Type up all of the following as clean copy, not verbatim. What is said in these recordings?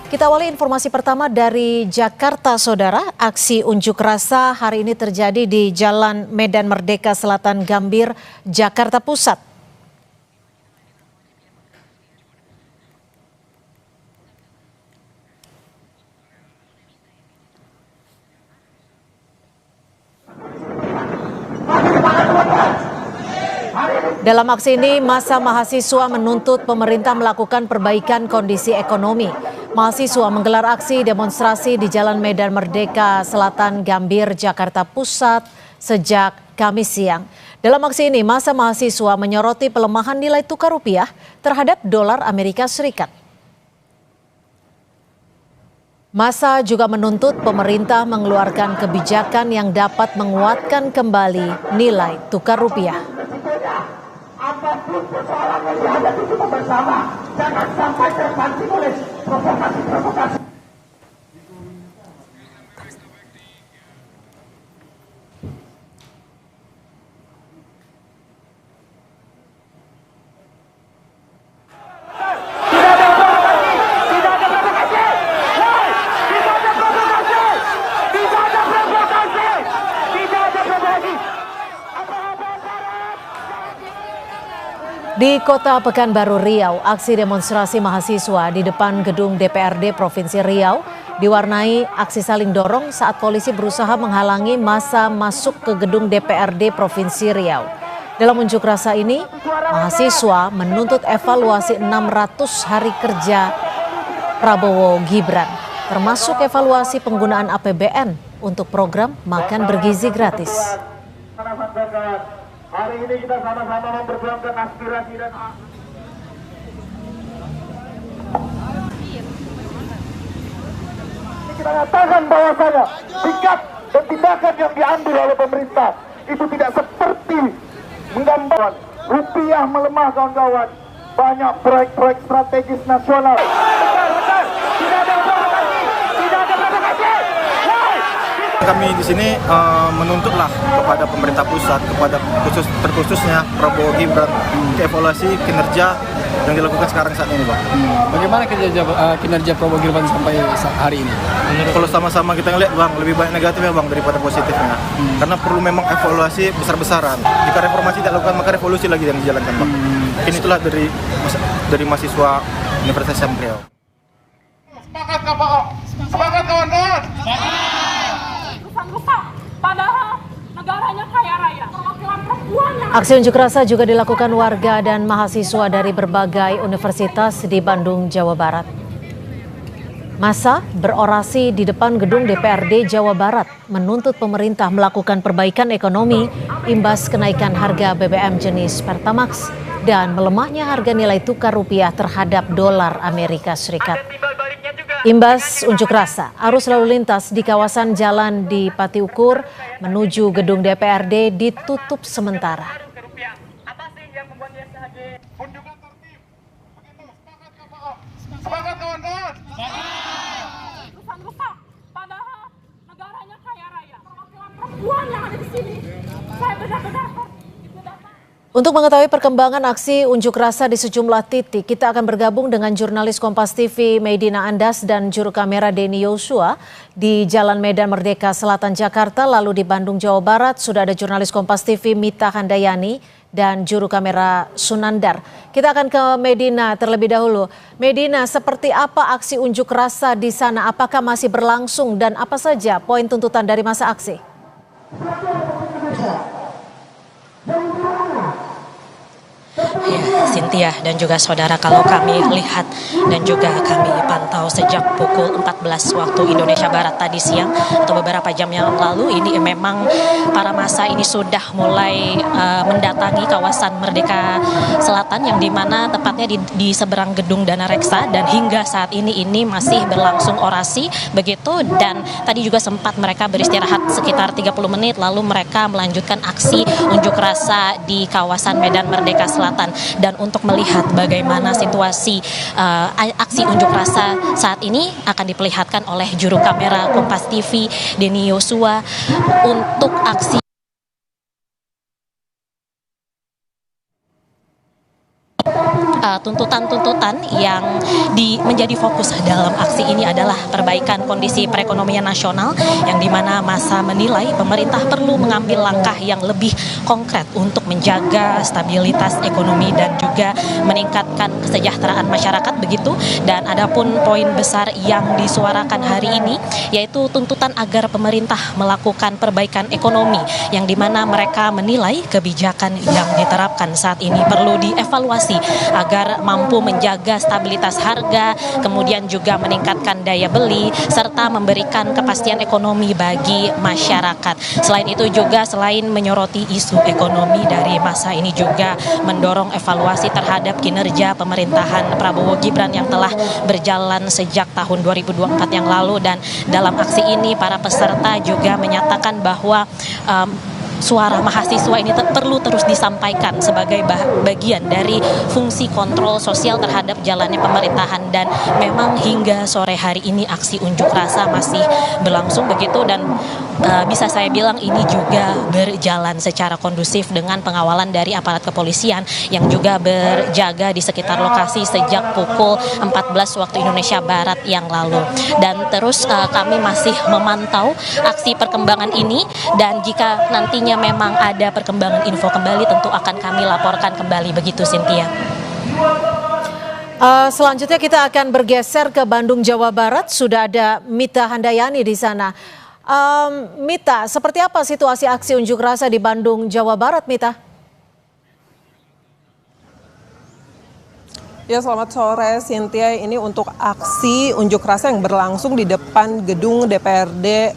Kita awali informasi pertama dari Jakarta, Saudara. Aksi unjuk rasa hari ini terjadi di Jalan Medan Merdeka Selatan Gambir, Jakarta Pusat. Dalam aksi ini, massa mahasiswa menuntut pemerintah melakukan perbaikan kondisi ekonomi. Mahasiswa menggelar aksi demonstrasi di Jalan Medan Merdeka Selatan Gambir, Jakarta Pusat sejak Kamis siang. Dalam aksi ini, massa mahasiswa menyoroti pelemahan nilai tukar rupiah terhadap dolar Amerika Serikat. Massa juga menuntut pemerintah mengeluarkan kebijakan yang dapat menguatkan kembali nilai tukar rupiah. Apapun persoalan yang dihadapi kita bersama, jangan sampai terpancing oleh provokasi-provokasi. Di Kota Pekanbaru, Riau, aksi demonstrasi mahasiswa di depan gedung DPRD Provinsi Riau diwarnai aksi saling dorong saat polisi berusaha menghalangi massa masuk ke gedung DPRD Provinsi Riau. Dalam unjuk rasa ini, mahasiswa menuntut evaluasi 600 hari kerja Prabowo Gibran, termasuk evaluasi penggunaan APBN untuk program makan bergizi gratis. Hari ini kita sama-sama memperjuangkan aspirasi dan kita nyatakan bahwasanya sikap dan tindakan yang diambil oleh pemerintah itu tidak seperti menggambarkan rupiah melemah, kawan-kawan. Banyak proyek-proyek strategis nasional. Kami di sini menuntutlah kepada pemerintah pusat, kepada terkhususnya Prabowo Gibran, evaluasi kinerja yang dilakukan sekarang saat ini, Bang. Bagaimana kinerja Prabowo Gibran sampai hari ini? Kalau sama-sama kita ngeliat, Bang, lebih banyak negatifnya, Bang, daripada positifnya. Karena perlu memang evaluasi besar-besaran. Jika reformasi tidak dilakukan, maka revolusi lagi yang dijalankan, Bang. Ini itulah dari mahasiswa Universitas Islam Riau. Sepakat, Pak. Sepakat, kawan-kawan. Padahal negaranya kaya raya. Aksi unjuk rasa juga dilakukan warga dan mahasiswa dari berbagai universitas di Bandung, Jawa Barat. Massa berorasi di depan gedung DPRD Jawa Barat menuntut pemerintah melakukan perbaikan ekonomi imbas kenaikan harga BBM jenis Pertamax dan melemahnya harga nilai tukar rupiah terhadap dolar Amerika Serikat. Imbas unjuk rasa, arus lalu lintas di kawasan jalan di Pati Ukur menuju gedung DPRD ditutup sementara. Sepakat, kawan-kawan. Padahal negaranya kaya raya. Perempuan yang ada di sini, saya benar-benar. Untuk mengetahui perkembangan aksi unjuk rasa di sejumlah titik, kita akan bergabung dengan jurnalis Kompas TV Medina Andas dan juru kamera Denny Yosua di Jalan Medan Merdeka Selatan Jakarta. Lalu di Bandung, Jawa Barat sudah ada jurnalis Kompas TV Mita Handayani dan juru kamera Sunandar. Kita akan ke Medina terlebih dahulu. Medina, seperti apa aksi unjuk rasa di sana? Apakah masih berlangsung dan apa saja poin tuntutan dari masa aksi? Ya, Cynthia dan juga saudara, kalau kami lihat dan juga kami pantau sejak pukul 14 waktu Indonesia Barat tadi siang atau beberapa jam yang lalu, ini memang para massa ini sudah mulai mendatangi kawasan Merdeka Selatan yang dimana tepatnya di seberang gedung Dana Reksa, dan hingga saat ini masih berlangsung orasi begitu, dan tadi juga sempat mereka beristirahat sekitar 30 menit lalu mereka melanjutkan aksi unjuk rasa di kawasan Medan Merdeka Selatan. Dan untuk melihat bagaimana situasi aksi unjuk rasa saat ini akan diperlihatkan oleh juru kamera Kompas TV Denny Yosua untuk aksi tuntutan-tuntutan yang menjadi fokus dalam aksi ini adalah perbaikan kondisi perekonomian nasional, yang dimana massa menilai pemerintah perlu mengambil langkah yang lebih konkret untuk menjaga stabilitas ekonomi dan juga meningkatkan kesejahteraan masyarakat begitu. Dan adapun poin besar yang disuarakan hari ini yaitu tuntutan agar pemerintah melakukan perbaikan ekonomi, yang dimana mereka menilai kebijakan yang diterapkan saat ini perlu dievaluasi agar mampu menjaga stabilitas harga, kemudian juga meningkatkan daya beli serta memberikan kepastian ekonomi bagi masyarakat. Selain itu juga, selain menyoroti isu ekonomi, dari masa ini juga mendorong evaluasi terhadap kinerja pemerintahan Prabowo Gibran yang telah berjalan sejak tahun 2024 yang lalu. Dan dalam aksi ini para peserta juga menyatakan bahwa suara mahasiswa ini perlu terus disampaikan sebagai bagian dari fungsi kontrol sosial terhadap jalannya pemerintahan. Dan memang hingga sore hari ini aksi unjuk rasa masih berlangsung begitu, dan bisa saya bilang ini juga berjalan secara kondusif dengan pengawalan dari aparat kepolisian yang juga berjaga di sekitar lokasi sejak pukul 14 waktu Indonesia Barat yang lalu. Dan terus kami masih memantau aksi perkembangan ini, dan jika nantinya memang ada perkembangan info kembali tentu akan kami laporkan kembali, begitu Cynthia. Selanjutnya kita akan bergeser ke Bandung, Jawa Barat. Sudah ada Mita Handayani di sana. Mita, seperti apa situasi aksi unjuk rasa di Bandung, Jawa Barat, Mita? Ya, selamat sore Cynthia. Ini untuk aksi unjuk rasa yang berlangsung di depan gedung DPRD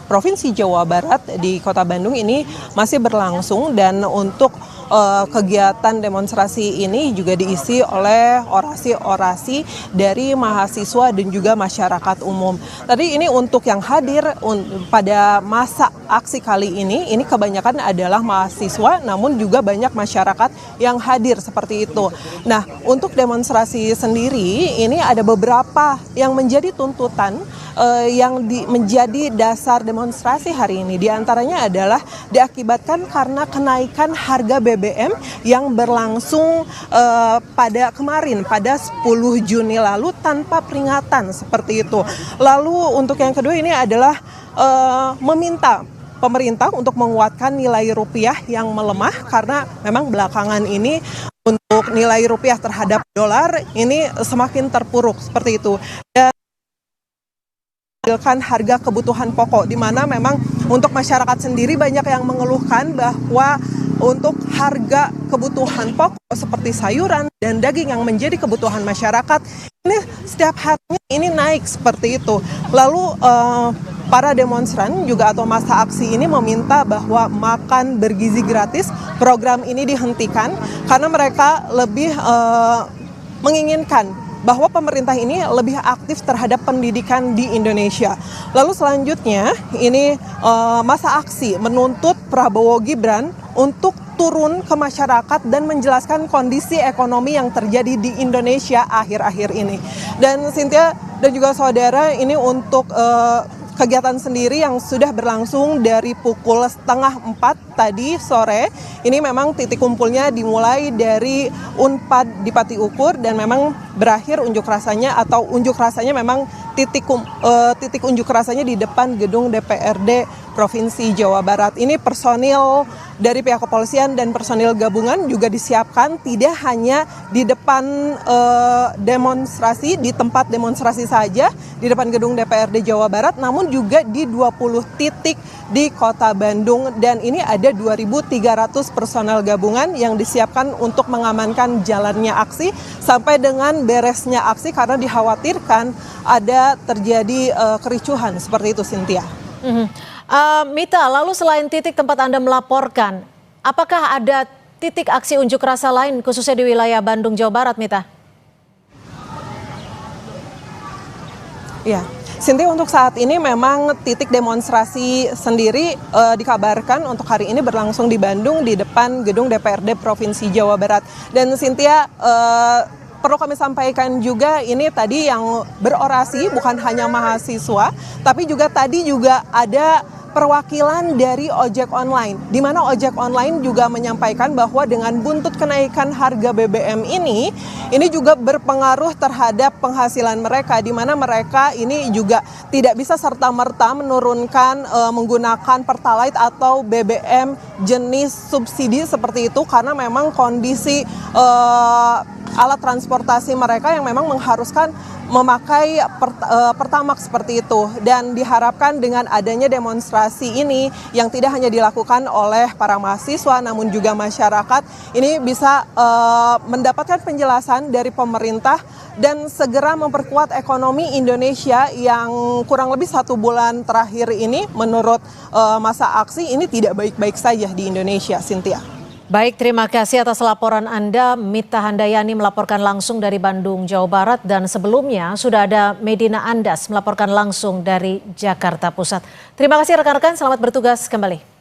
Provinsi Jawa Barat di Kota Bandung ini masih berlangsung, dan untuk kegiatan demonstrasi ini juga diisi oleh orasi-orasi dari mahasiswa dan juga masyarakat umum. Tadi ini untuk yang hadir pada masa aksi kali ini kebanyakan adalah mahasiswa, namun juga banyak masyarakat yang hadir seperti itu. Nah, untuk demonstrasi sendiri ini ada beberapa yang menjadi tuntutan yang menjadi dasar demonstrasi hari ini. Di antaranya adalah diakibatkan karena kenaikan harga BBM yang berlangsung pada kemarin, pada 10 Juni lalu tanpa peringatan seperti itu. Lalu untuk yang kedua ini adalah meminta pemerintah untuk menguatkan nilai rupiah yang melemah, karena memang belakangan ini untuk nilai rupiah terhadap dolar ini semakin terpuruk seperti itu. Dan harga kebutuhan pokok, di mana memang untuk masyarakat sendiri banyak yang mengeluhkan bahwa untuk harga kebutuhan pokok seperti sayuran dan daging yang menjadi kebutuhan masyarakat ini setiap harinya ini naik seperti itu. Lalu para demonstran juga atau massa aksi ini meminta bahwa makan bergizi gratis program ini dihentikan, karena mereka lebih menginginkan bahwa pemerintah ini lebih aktif terhadap pendidikan di Indonesia. Lalu selanjutnya ini massa aksi menuntut Prabowo Gibran untuk turun ke masyarakat dan menjelaskan kondisi ekonomi yang terjadi di Indonesia akhir-akhir ini. Dan Cynthia dan juga saudara, ini untuk kegiatan sendiri yang sudah berlangsung dari pukul 3:30 tadi sore. Ini memang titik kumpulnya dimulai dari Unpad di Pati Ukur, dan memang berakhir unjuk rasanya memang titik unjuk rasanya di depan gedung DPRD Provinsi Jawa Barat. Ini personil dari pihak kepolisian dan personil gabungan juga disiapkan tidak hanya di depan demonstrasi, di tempat demonstrasi saja di depan gedung DPRD Jawa Barat, namun juga di 20 titik di Kota Bandung. Dan ini ada 2.300 personel gabungan yang disiapkan untuk mengamankan jalannya aksi sampai dengan beresnya aksi, karena dikhawatirkan ada terjadi kericuhan seperti itu, Cynthia. Mita, lalu selain titik tempat Anda melaporkan, apakah ada titik aksi unjuk rasa lain khususnya di wilayah Bandung, Jawa Barat, Mita? Ya, Cynthia, untuk saat ini memang titik demonstrasi sendiri dikabarkan untuk hari ini berlangsung di Bandung di depan gedung DPRD Provinsi Jawa Barat. Dan Cynthia, perlu kami sampaikan juga, ini tadi yang berorasi bukan hanya mahasiswa, tapi juga tadi juga ada perwakilan dari ojek online, di mana ojek online juga menyampaikan bahwa dengan buntut kenaikan harga BBM ini juga berpengaruh terhadap penghasilan mereka, di mana mereka ini juga tidak bisa serta-merta menurunkan menggunakan Pertalite atau BBM jenis subsidi seperti itu, karena memang kondisi alat transportasi mereka yang memang mengharuskan memakai Pertamax seperti itu. Dan diharapkan dengan adanya demonstrasi ini yang tidak hanya dilakukan oleh para mahasiswa namun juga masyarakat, ini bisa mendapatkan penjelasan dari pemerintah dan segera memperkuat ekonomi Indonesia yang kurang lebih 1 bulan terakhir ini menurut masa aksi ini tidak baik-baik saja di Indonesia, Cynthia. Baik, terima kasih atas laporan Anda. Mita Handayani melaporkan langsung dari Bandung, Jawa Barat. Dan sebelumnya sudah ada Medina Andas melaporkan langsung dari Jakarta Pusat. Terima kasih rekan-rekan, selamat bertugas kembali.